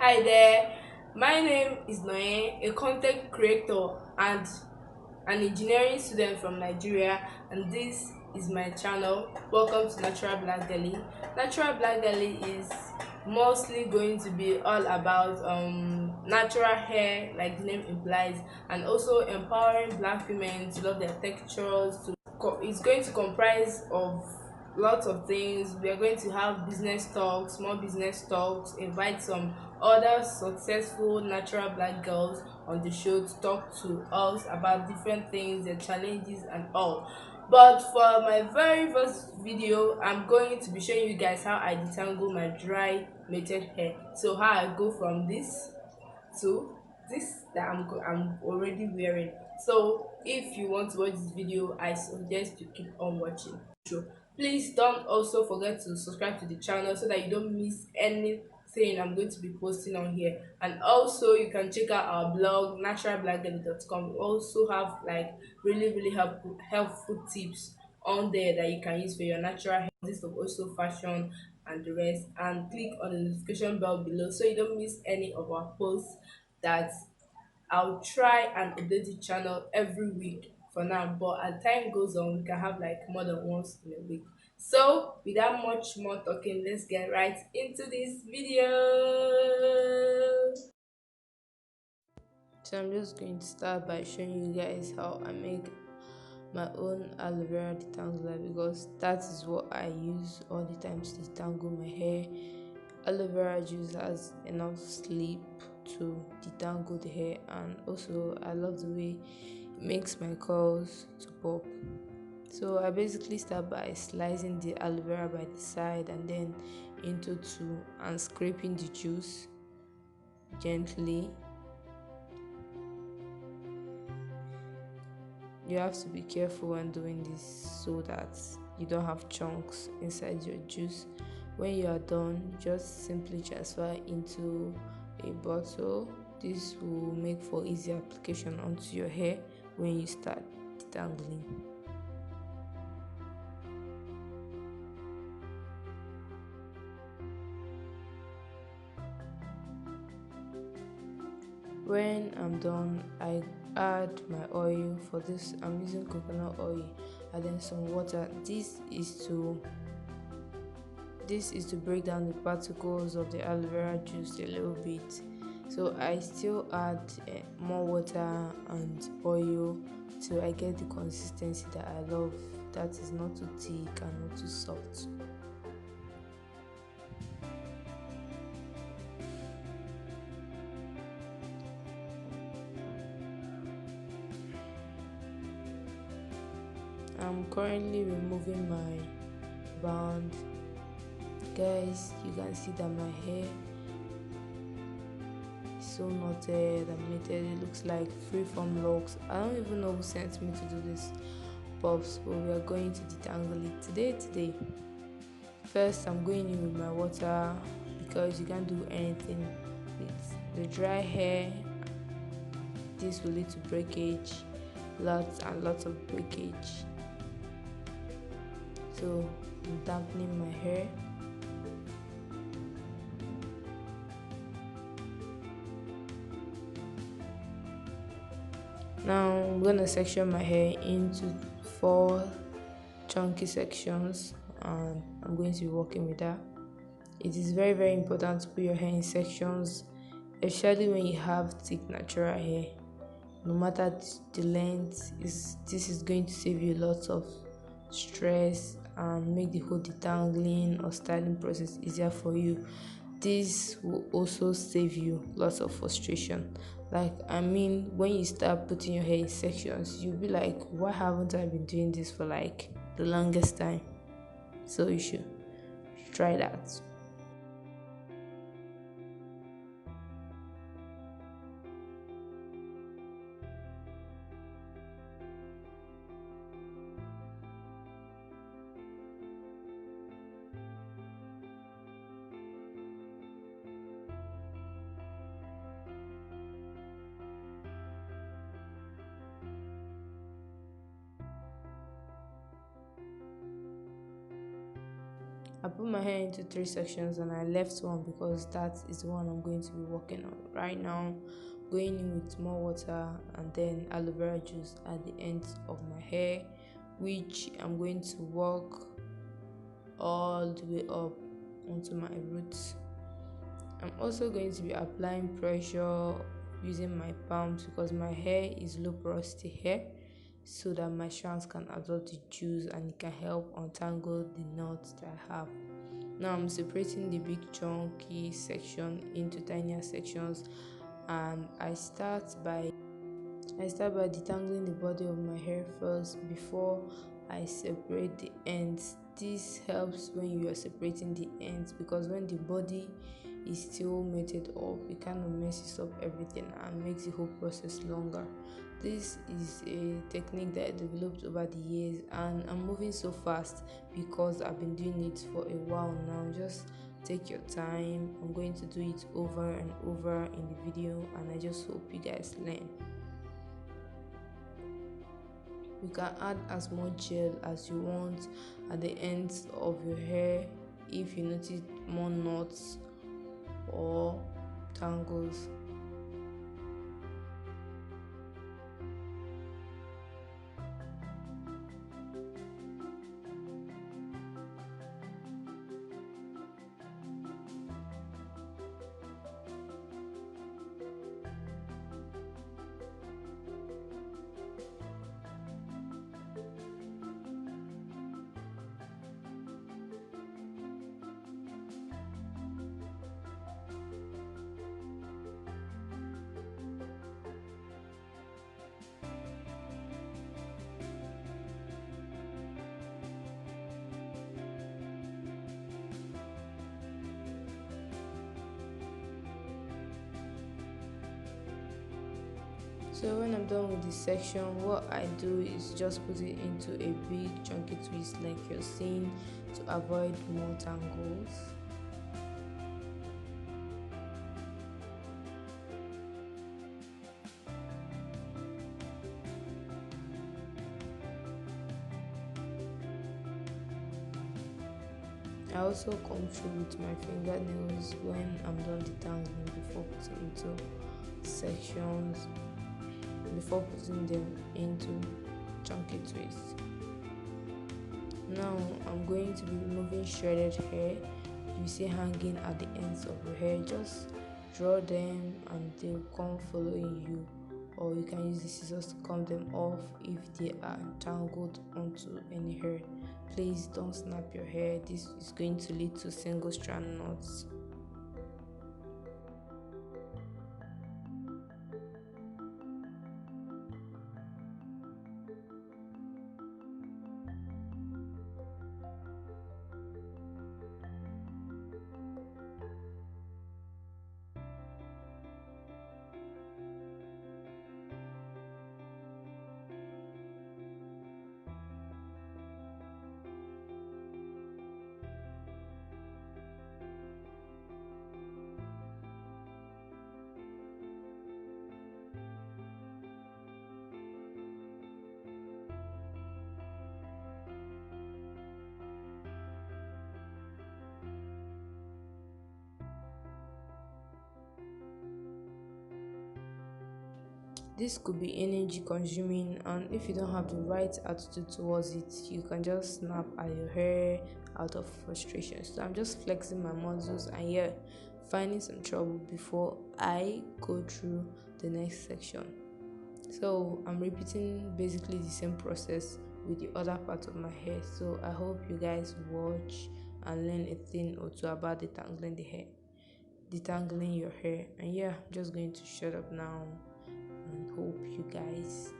Hi there, my name is Nonye, a content creator and an engineering student from Nigeria, and this is my channel. Welcome to Natural Black Girly. Natural Black Girly is mostly going to be all about natural hair, like the name implies, and also empowering black women to love their textures. It's going to comprise of lots of things. We are going to have business talks, small business talks, invite some other successful natural black girls on the show to talk to us about different things, their challenges and all. But for my very first video, I'm going to be showing you guys how I detangle my dry matted hair. So how I go from this to this that I'm already wearing. So if you want to watch this video, I suggest you keep on watching. Sure. Please don't also forget to subscribe to the channel so that you don't miss anything I'm going to be posting on here. And also you can check out our blog naturalblackgirly.com. We also have like really helpful tips on there that you can use for your natural hair. This is also fashion and the rest, and click on the notification bell below so you don't miss any of our posts. That I'll try and update the channel every week for now, but as time goes on we can have like more than once in a week. So without much more talking, let's get right into this video. So I'm just going to start by showing you guys how I make my own aloe vera detangler, because that is what I use all the time to detangle my hair. Aloe vera juice has enough sleep to detangle the hair, and also I love the way it makes my curls to pop. So I basically start by slicing the aloe vera by the side and then into two and scraping the juice gently. You have to be careful when doing this so that you don't have chunks inside your juice. When you are done, just simply transfer into a bottle. This will make for easy application onto your hair when you start detangling. When I'm done, I add my oil. For this I'm using coconut oil and then some water. This is to break down the particles of the aloe vera juice a little bit. So I still add more water and oil till I get the consistency that I love, that is not too thick and not too soft. I'm currently removing my band. Guys, you can see that my hair is so knotted and matted. It looks like free-form locks. I don't even know who sent me to do this puffs, but we are going to detangle it today. First I'm going in with my water, because you can't do anything with the dry hair. This will lead to breakage, lots and lots of breakage. So I'm dampening my hair. Now I'm gonna section my hair into 4 chunky sections, and I'm going to be working with that. It is very important to put your hair in sections, especially when you have thick natural hair. No matter the length, this is going to save you lots of stress and make the whole detangling or styling process easier for you. This will also save you lots of frustration. When you start putting your hair in sections, you'll be like, why haven't I been doing this for like the longest time? So you should try that. I put my hair into three sections and I left one because that is the one I'm going to be working on right now. Going in with more water and then aloe vera juice at the ends of my hair, which I'm going to work all the way up onto my roots. I'm also going to be applying pressure using my palms because my hair is low porosity hair, so that my strands can absorb the juice and it can help untangle the knots that I have. Now I'm separating the big chunky section into tinier sections, and I start by detangling the body of my hair first before I separate the ends. This helps when you are separating the ends because when the body is still matted up, it kind of messes up everything and makes the whole process longer. This is a technique that I developed over the years, and I'm moving so fast because I've been doing it for a while now. Just take your time. I'm going to do it over and over in the video, and I just hope you guys learn. You can add as much gel as you want at the ends of your hair if you notice more knots or tangles. So when I'm done with this section, what I do is just put it into a big chunky twist like you're seeing to avoid more tangles. I also come through with my fingernails when I'm done detangling before putting into sections, before putting them into chunky twists. Now I'm going to be removing shredded hair you see hanging at the ends of your hair. Just draw them and they'll come following you, or you can use the scissors to comb them off if they are tangled onto any hair. Please don't snap your hair. This is going to lead to single strand knots. This could be energy consuming, and if you don't have the right attitude towards it, you can just snap at your hair out of frustration. So I'm just flexing my muscles and finding some trouble before I go through the next section. So I'm repeating basically the same process with the other part of my hair. So I hope you guys watch and learn a thing or two about detangling the hair, detangling your hair. And I'm just going to shut up now and hope you guys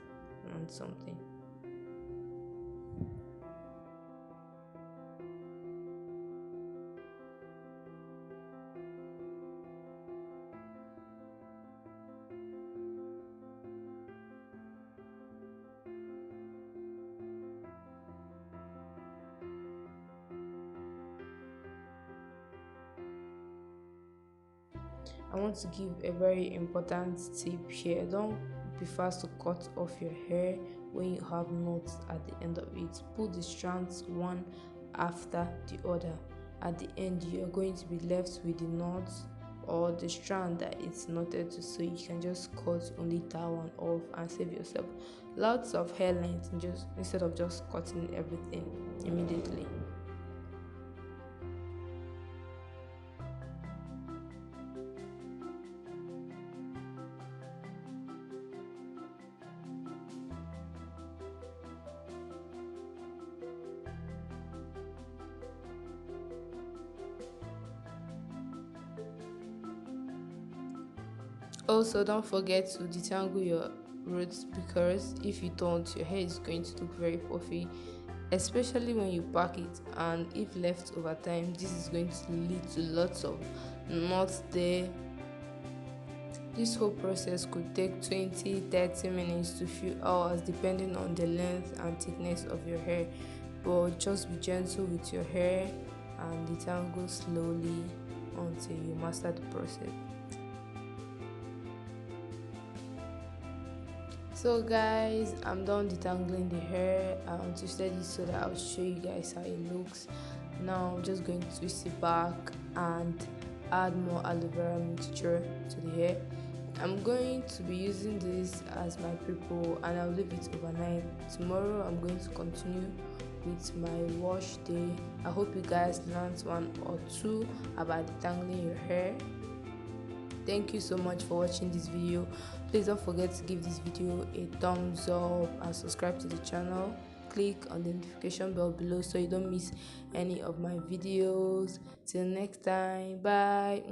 learned something. I want to give a very important tip here. Don't be fast to cut off your hair when you have knots at the end of it. Pull the strands one after the other. at the end you're going to be left with the knot or the strand that it's knotted to, so you can just cut only that one off and save yourself lots of hair length, just instead of just cutting everything immediately. Also, don't forget to detangle your roots, because if you don't, your hair is going to look very puffy, especially when you pack it, and if left over time, this is going to lead to lots of knots there. This whole process could take 20-30 minutes to few hours depending on the length and thickness of your hair, but just be gentle with your hair and detangle slowly until you master the process. So guys, I'm done detangling the hair. I twisted it so that I'll show you guys how it looks. Now I'm just going to twist it back and add more aloe vera mixture to the hair. I'm going to be using this as my prepoo and I'll leave it overnight. Tomorrow I'm going to continue with my wash day. I hope you guys learned one or two about detangling your hair. Thank you so much for watching this video. Please don't forget to give this video a thumbs up and subscribe to the channel. Click on the notification bell below so you don't miss any of my videos. Till next time, bye.